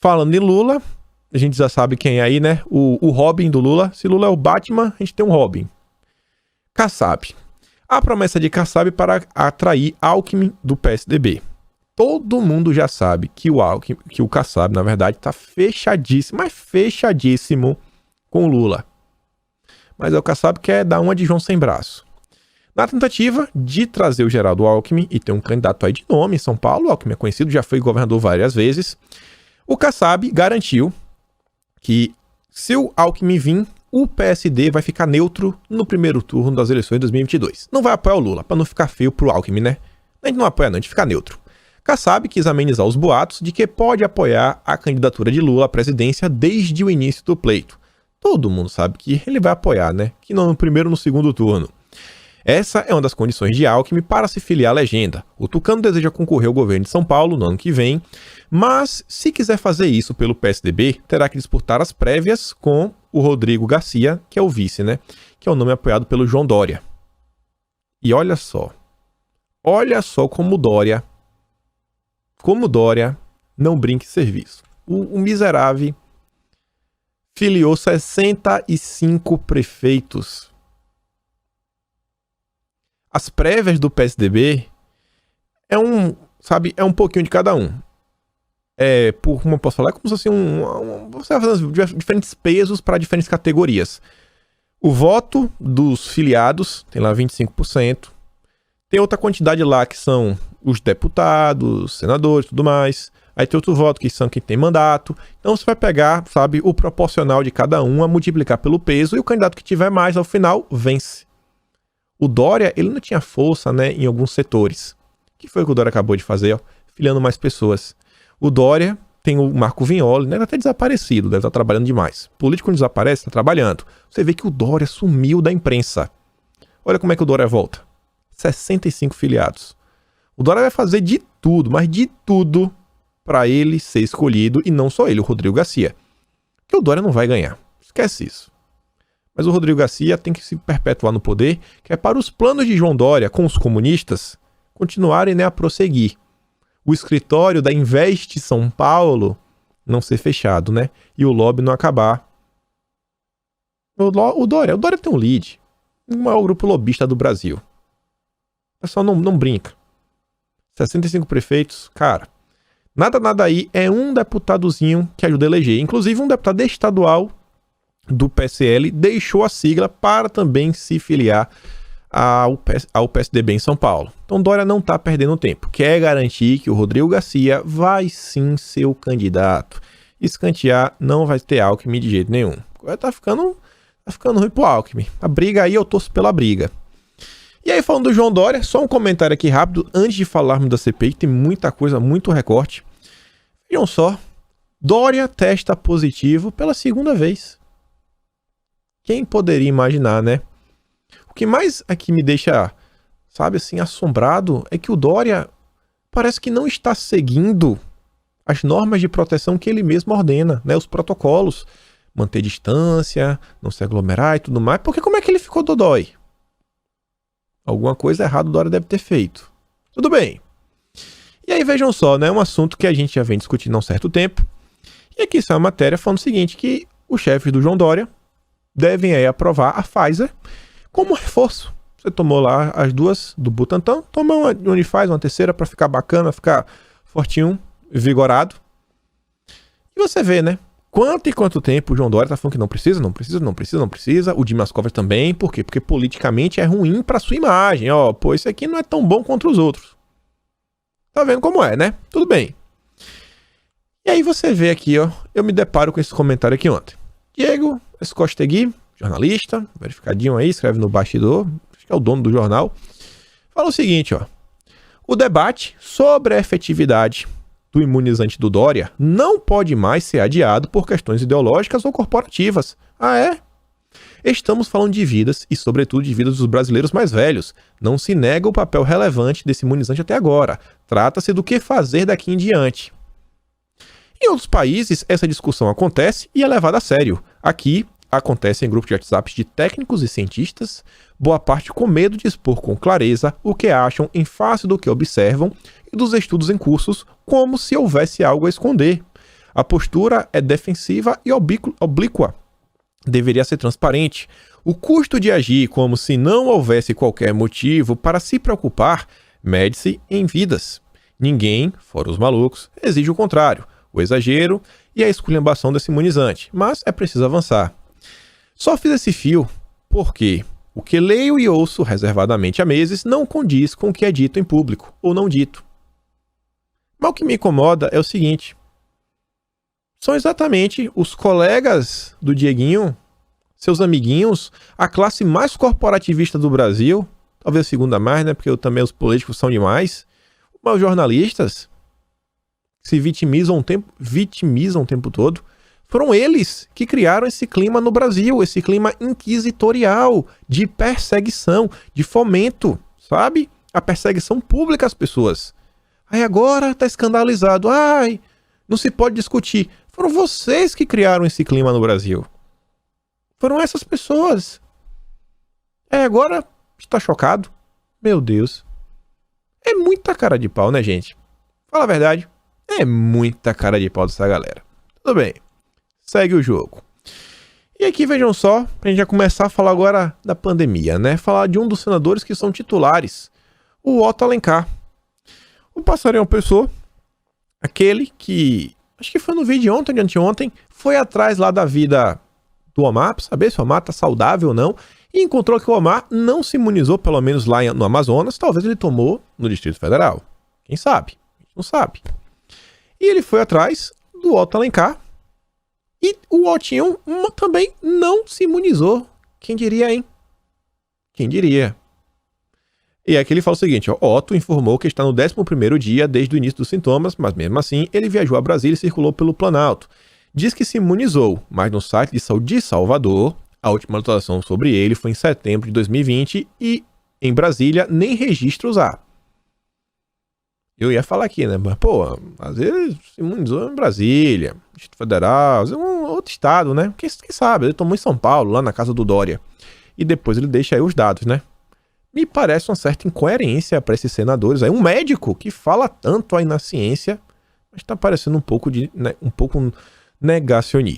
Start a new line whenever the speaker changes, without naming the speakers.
Falando em Lula, a gente já sabe quem é aí, né? O Robin do Lula. Se Lula é o Batman, a gente tem um Robin. Kassab. A promessa de Kassab para atrair Alckmin do PSDB. Todo mundo já sabe que o Kassab, na verdade, está fechadíssimo, mas fechadíssimo com o Lula. Mas o Kassab quer dar uma de João sem braço. Na tentativa de trazer o Geraldo Alckmin, e tem um candidato aí de nome em São Paulo, o Alckmin é conhecido, já foi governador várias vezes, o Kassab garantiu que se o Alckmin vir, o PSD vai ficar neutro no primeiro turno das eleições de 2022. Não vai apoiar o Lula, para não ficar feio pro Alckmin, né? A gente não apoia não, a gente fica neutro. Kassab quis amenizar os boatos de que pode apoiar a candidatura de Lula à presidência desde o início do pleito. Todo mundo sabe que ele vai apoiar, né? Que não no primeiro ou no segundo turno. Essa é uma das condições de Alckmin para se filiar à legenda. O tucano deseja concorrer ao governo de São Paulo no ano que vem, mas se quiser fazer isso pelo PSDB, terá que disputar as prévias com o Rodrigo Garcia, que é o vice, né? Que é o nome apoiado pelo João Dória. E olha só como Dória não brinca em serviço. O miserável filiou 65 prefeitos. As prévias do PSDB é um pouquinho de cada um. Como eu posso falar, é como se fosse você vai fazendo diferentes pesos para diferentes categorias. O voto dos filiados tem lá 25%. Tem outra quantidade lá que são os deputados, senadores, tudo mais. Aí tem outro voto que são quem tem mandato. Então você vai pegar, o proporcional de cada um, a multiplicar pelo peso, e o candidato que tiver mais ao final vence. O Dória, ele não tinha força, né, em alguns setores. Que foi o que o Dória acabou de fazer, ó, filiando mais pessoas. O Dória tem o Marco Vignoli, né, até desaparecido, deve estar trabalhando demais. Político quando desaparece, está trabalhando. Você vê que o Dória sumiu da imprensa. Olha como é que o Dória volta. 65 filiados. O Dória vai fazer de tudo, mas de tudo, para ele ser escolhido, e não só ele, o Rodrigo Garcia. Que o Dória não vai ganhar. Esquece isso. Mas o Rodrigo Garcia tem que se perpetuar no poder, que é para os planos de João Dória com os comunistas continuarem, né, a prosseguir. O escritório da Invest São Paulo não ser fechado, né? E o lobby não acabar. O Dória tem um lead. O maior grupo lobista do Brasil. O pessoal não brinca. 65 prefeitos, cara. Nada aí é um deputadozinho que ajuda a eleger. Inclusive um deputado estadual do PSL deixou a sigla para também se filiar ao PSDB em São Paulo. Então Dória não está perdendo tempo. Quer garantir que o Rodrigo Garcia vai sim ser o candidato. Escantear não vai ter Alckmin de jeito nenhum. Tá ficando ruim pro Alckmin. A briga aí, eu torço pela briga. E aí, falando do João Dória, só um comentário aqui rápido, antes de falarmos da CPI, tem muita coisa, muito recorte. Vejam só, Dória testa positivo pela segunda vez. Quem poderia imaginar, né? O que mais aqui me deixa, assombrado, é que o Dória parece que não está seguindo as normas de proteção que ele mesmo ordena, né? Os protocolos, manter distância, não se aglomerar e tudo mais. Porque como é que ele ficou dodói? Alguma coisa errada o Dória deve ter feito. Tudo bem. E aí vejam só, né? Um assunto que a gente já vem discutindo há um certo tempo. E aqui sai uma matéria falando o seguinte, que os chefes do João Dória devem aí aprovar a Pfizer como reforço. Você tomou lá as duas do Butantan, toma uma Unifaz, uma terceira para ficar bacana, ficar fortinho, vigorado. E você vê, né? Quanto tempo o João Dória tá falando que não precisa. O Dimas Covas também. Por quê? Porque politicamente é ruim pra sua imagem. Ó, pô, esse aqui não é tão bom contra os outros. Tá vendo como é, né? Tudo bem. E aí você vê aqui, ó. Eu me deparo com esse comentário aqui ontem. Diego Escostegui, jornalista, verificadinho aí, escreve no bastidor. Acho que é o dono do jornal. Fala o seguinte, ó. O debate sobre a efetividade do imunizante do Dória não pode mais ser adiado por questões ideológicas ou corporativas. Ah, é? Estamos falando de vidas e, sobretudo, de vidas dos brasileiros mais velhos. Não se nega o papel relevante desse imunizante até agora. Trata-se do que fazer daqui em diante. Em outros países, essa discussão acontece e é levada a sério. Aqui, acontece em grupos de WhatsApp de técnicos e cientistas, boa parte com medo de expor com clareza o que acham em face do que observam e dos estudos em cursos, como se houvesse algo a esconder. A postura é defensiva e oblíqua. Deveria ser transparente. O custo de agir como se não houvesse qualquer motivo para se preocupar mede-se em vidas. Ninguém, fora os malucos, exige o contrário, o exagero e a esculhambação desse imunizante, mas é preciso avançar. Só fiz esse fio porque o que leio e ouço reservadamente há meses não condiz com o que é dito em público ou não dito. Mas o que me incomoda é o seguinte: são exatamente os colegas do Dieguinho, seus amiguinhos, a classe mais corporativista do Brasil, talvez a segunda mais, né? Porque também os políticos são demais, mas os jornalistas se vitimizam o tempo todo. Foram eles que criaram esse clima no Brasil, esse clima inquisitorial, de perseguição, de fomento, sabe? A perseguição pública às pessoas. Aí agora tá escandalizado. Ai, não se pode discutir. Foram vocês que criaram esse clima no Brasil. Foram essas pessoas. Agora está chocado? Meu Deus. É muita cara de pau, né, gente? Fala a verdade. É muita cara de pau dessa galera. Tudo bem. Segue o jogo. E aqui, vejam só, pra gente já começar a falar agora da pandemia, né? Falar de um dos senadores que são titulares, o Otto Alencar. O passarinho Pessoa, aquele que, acho que foi no vídeo de ontem, de anteontem, foi atrás lá da vida do Omar, pra saber se o Omar tá saudável ou não, e encontrou que o Omar não se imunizou, pelo menos lá no Amazonas, talvez ele tomou no Distrito Federal. Quem sabe? A gente não sabe. E ele foi atrás do Otto Alencar, e o Otinho também não se imunizou. Quem diria, hein? Quem diria? E aqui ele fala o seguinte, ó, Otto informou que está no 11º dia desde o início dos sintomas, mas mesmo assim ele viajou a Brasília e circulou pelo Planalto. Diz que se imunizou, mas no site de saúde de Salvador, a última atualização sobre ele foi em setembro de 2020 e em Brasília nem registros há. Eu ia falar aqui, né? Mas, pô, às vezes se imunizou em Brasília, Distrito Federal, um outro estado, né? Quem sabe? Ele tomou em São Paulo, lá na casa do Dória. E depois ele deixa aí os dados, né? Me parece uma certa incoerência para esses senadores. Aí um médico que fala tanto aí na ciência, mas tá parecendo um pouco negacionista.